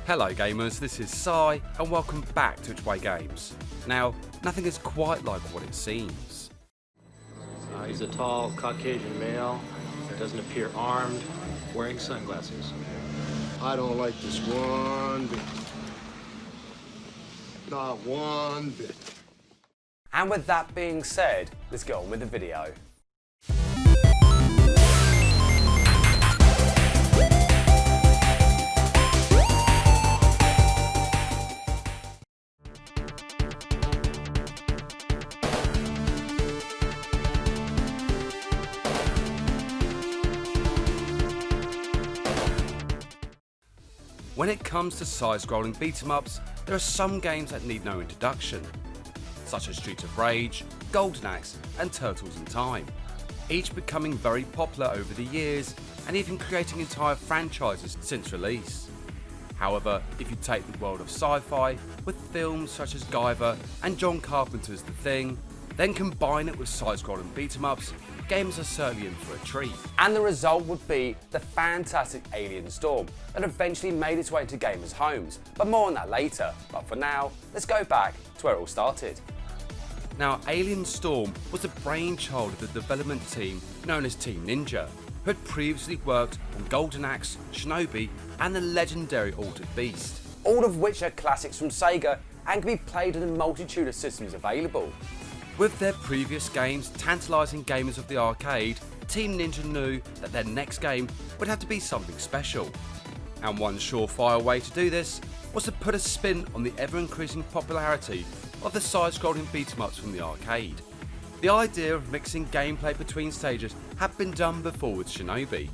Hello gamers, this is Sai and welcome back to Which Way Games. Now, nothing is quite like what it seems. He's a tall Caucasian male, doesn't appear armed, wearing sunglasses. I don't like this one bit. Not one bit. And with that being said, let's get on with the video. When it comes to side-scrolling beat-em-ups, there are some games that need no introduction, such as Streets of Rage, Golden Axe and Turtles in Time, each becoming very popular over the years and even creating entire franchises since release. However, if you take the world of sci-fi with films such as Guyver and John Carpenter's The Thing, then combine it with side-scrolling beat-em-ups, gamers are certainly in for a treat. And the result would be the fantastic Alien Storm that eventually made its way into gamers' homes, but more on that later. But for now, let's go back to where it all started. Now, Alien Storm was the brainchild of the development team known as Team Ninja, who had previously worked on Golden Axe, Shinobi and the legendary Altered Beast. All of which are classics from Sega and can be played on a multitude of systems available. With their previous games tantalising gamers of the arcade, Team Ninja knew that their next game would have to be something special. And one surefire way to do this was to put a spin on the ever-increasing popularity of the side-scrolling beat-em-ups from the arcade. The idea of mixing gameplay between stages had been done before with Shinobi,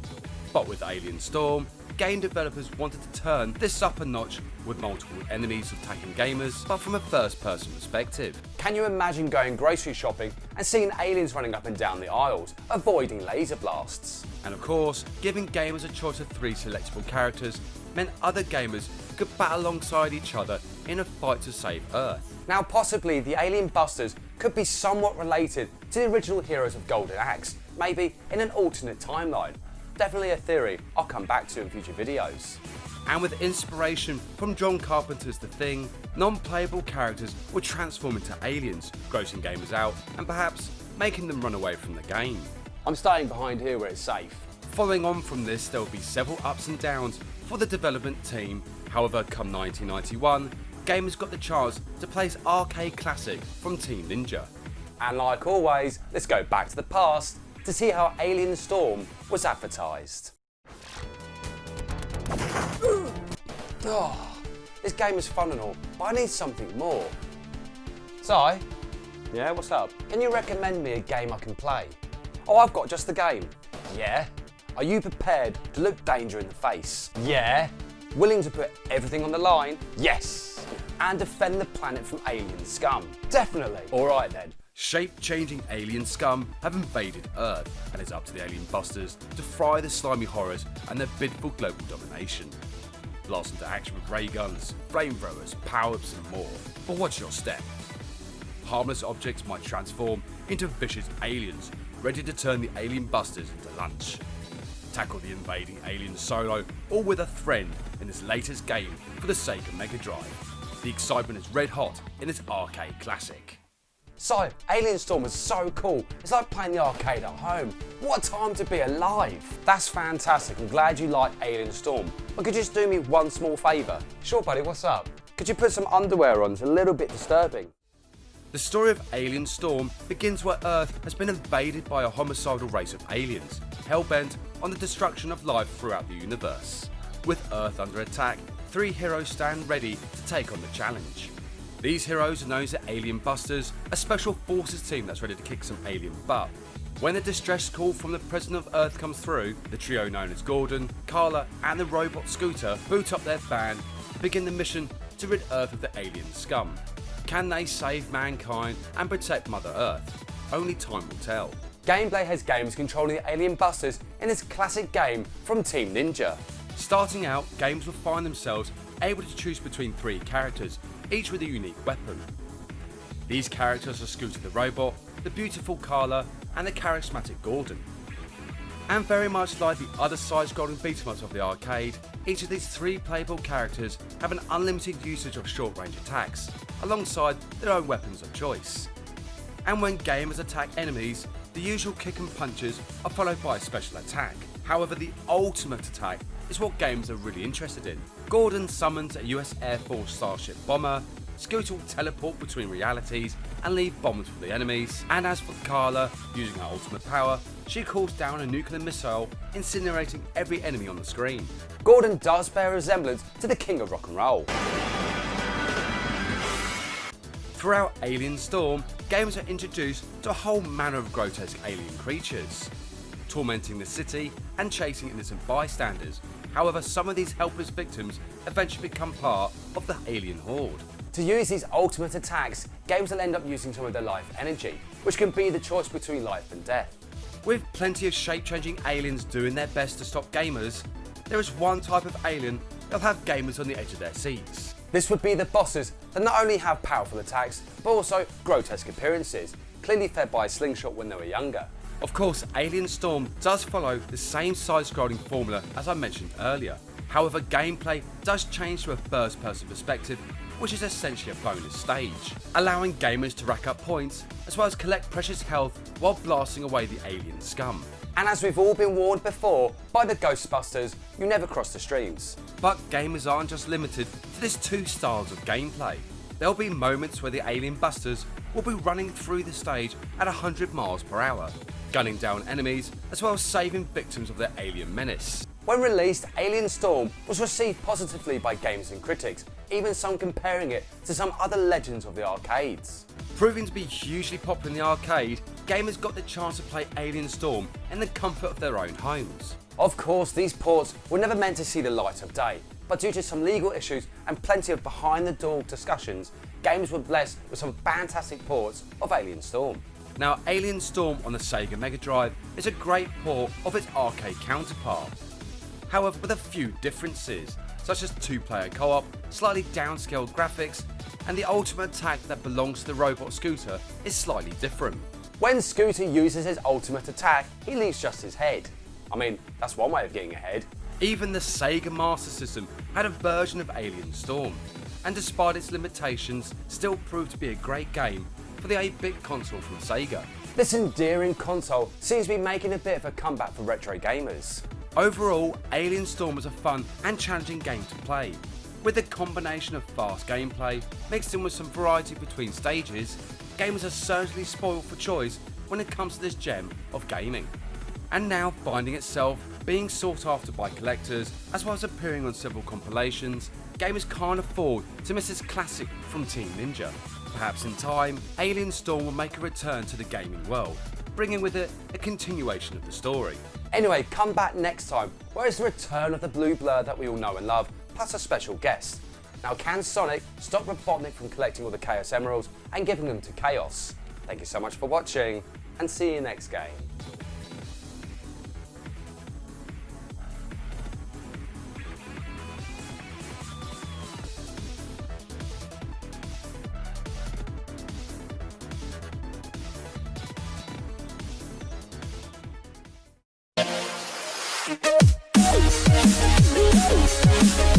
but with Alien Storm, game developers wanted to turn this up a notch with multiple enemies attacking gamers, but from a first-person perspective. Can you imagine going grocery shopping and seeing aliens running up and down the aisles, avoiding laser blasts? And of course, giving gamers a choice of 3 selectable characters meant other gamers could battle alongside each other in a fight to save Earth. Now possibly the Alien Busters could be somewhat related to the original heroes of Golden Axe, maybe in an alternate timeline. Definitely a theory I'll come back to in future videos. And with inspiration from John Carpenter's The Thing, non-playable characters would transform into aliens, grossing gamers out and perhaps making them run away from the game. I'm staying behind here where it's safe. Following on from this, there will be several ups and downs for the development team. However, come 1991, gamers got the chance to play this arcade classic from Team Ninja. And like always, let's go back to the past to see how Alien Storm was advertised. Oh, this game is fun and all, but I need something more. Si? Yeah, what's up? Can you recommend me a game I can play? Oh, I've got just the game. Yeah. Are you prepared to look danger in the face? Yeah. Willing to put everything on the line? Yes. And defend the planet from alien scum? Definitely. Alright then. Shape-changing alien scum have invaded Earth, and it's up to the Alien Busters to fry the slimy horrors and their bid for global domination. Blast into action with ray guns, flamethrowers, power-ups and more. But watch your step. Harmless objects might transform into vicious aliens, ready to turn the Alien Busters into lunch. Tackle the invading aliens solo, or with a friend in this latest game for the Sega Mega Drive. The excitement is red hot in this arcade classic. So, Alien Storm was so cool. It's like playing the arcade at home. What a time to be alive. That's fantastic. I'm glad you like Alien Storm. But could you just do me one small favour? Sure, buddy, what's up? Could you put some underwear on? It's a little bit disturbing. The story of Alien Storm begins where Earth has been invaded by a homicidal race of aliens, hell-bent on the destruction of life throughout the universe. With Earth under attack, 3 heroes stand ready to take on the challenge. These heroes are known as the Alien Busters, a special forces team that's ready to kick some alien butt. When a distress call from the President of Earth comes through, the trio known as Gordon, Carla and the robot Scooter boot up their van to begin the mission to rid Earth of the alien scum. Can they save mankind and protect Mother Earth? Only time will tell. Gameplay has gamers controlling the Alien Busters in this classic game from Team Ninja. Starting out, gamers will find themselves able to choose between 3 characters, each with a unique weapon. These characters are Scooter the robot, the beautiful Carla and the charismatic Gordon. And very much like the other side-scrolling beat-em-ups of the arcade, each of these 3 playable characters have an unlimited usage of short-range attacks, alongside their own weapons of choice. And when gamers attack enemies, the usual kick and punches are followed by a special attack. However, the ultimate attack is what gamers are really interested in. Gordon summons a US Air Force Starship bomber, Scooter will teleport between realities and leave bombs for the enemies, and as for Carla, using her ultimate power, she calls down a nuclear missile, incinerating every enemy on the screen. Gordon does bear a resemblance to the king of rock and roll. Throughout Alien Storm, gamers are introduced to a whole manner of grotesque alien creatures, tormenting the city and chasing innocent bystanders. However, some of these helpless victims eventually become part of the alien horde. To use these ultimate attacks, gamers will end up using some of their life energy, which can be the choice between life and death. With plenty of shape-changing aliens doing their best to stop gamers, there is one type of alien that'll have gamers on the edge of their seats. This would be the bosses that not only have powerful attacks, but also grotesque appearances, clearly fed by a slingshot when they were younger. Of course, Alien Storm does follow the same side-scrolling formula as I mentioned earlier. However, gameplay does change to a first-person perspective, which is essentially a bonus stage, allowing gamers to rack up points as well as collect precious health while blasting away the alien scum. And as we've all been warned before by the Ghostbusters, you never cross the streams. But gamers aren't just limited to these 2 styles of gameplay. There'll be moments where the alien busters will be running through the stage at 100 miles per hour, gunning down enemies as well as saving victims of their alien menace. When released, Alien Storm was received positively by gamers and critics, even some comparing it to some other legends of the arcades. Proving to be hugely popular in the arcade, gamers got the chance to play Alien Storm in the comfort of their own homes. Of course, these ports were never meant to see the light of day, but due to some legal issues and plenty of behind-the-door discussions, gamers were blessed with some fantastic ports of Alien Storm. Now, Alien Storm on the Sega Mega Drive is a great port of its arcade counterpart. However, with a few differences, such as 2-player co-op, slightly downscaled graphics, and the ultimate attack that belongs to the robot Scooter is slightly different. When Scooter uses his ultimate attack, he leaves just his head. I mean, that's one way of getting ahead. Even the Sega Master System had a version of Alien Storm, and despite its limitations, still proved to be a great game for the 8-bit console from Sega. This endearing console seems to be making a bit of a comeback for retro gamers. Overall, Alien Storm was a fun and challenging game to play. With a combination of fast gameplay mixed in with some variety between stages, gamers are certainly spoiled for choice when it comes to this gem of gaming. And now finding itself being sought after by collectors, as well as appearing on several compilations, gamers can't afford to miss this classic from Team Ninja. Perhaps in time, Alien Storm will make a return to the gaming world, bringing with it a continuation of the story. Anyway, come back next time, where it's the return of the blue blur that we all know and love, plus a special guest. Now, can Sonic stop Robotnik from collecting all the Chaos Emeralds and giving them to Chaos? Thank you so much for watching, and see you next game. We'll be right back.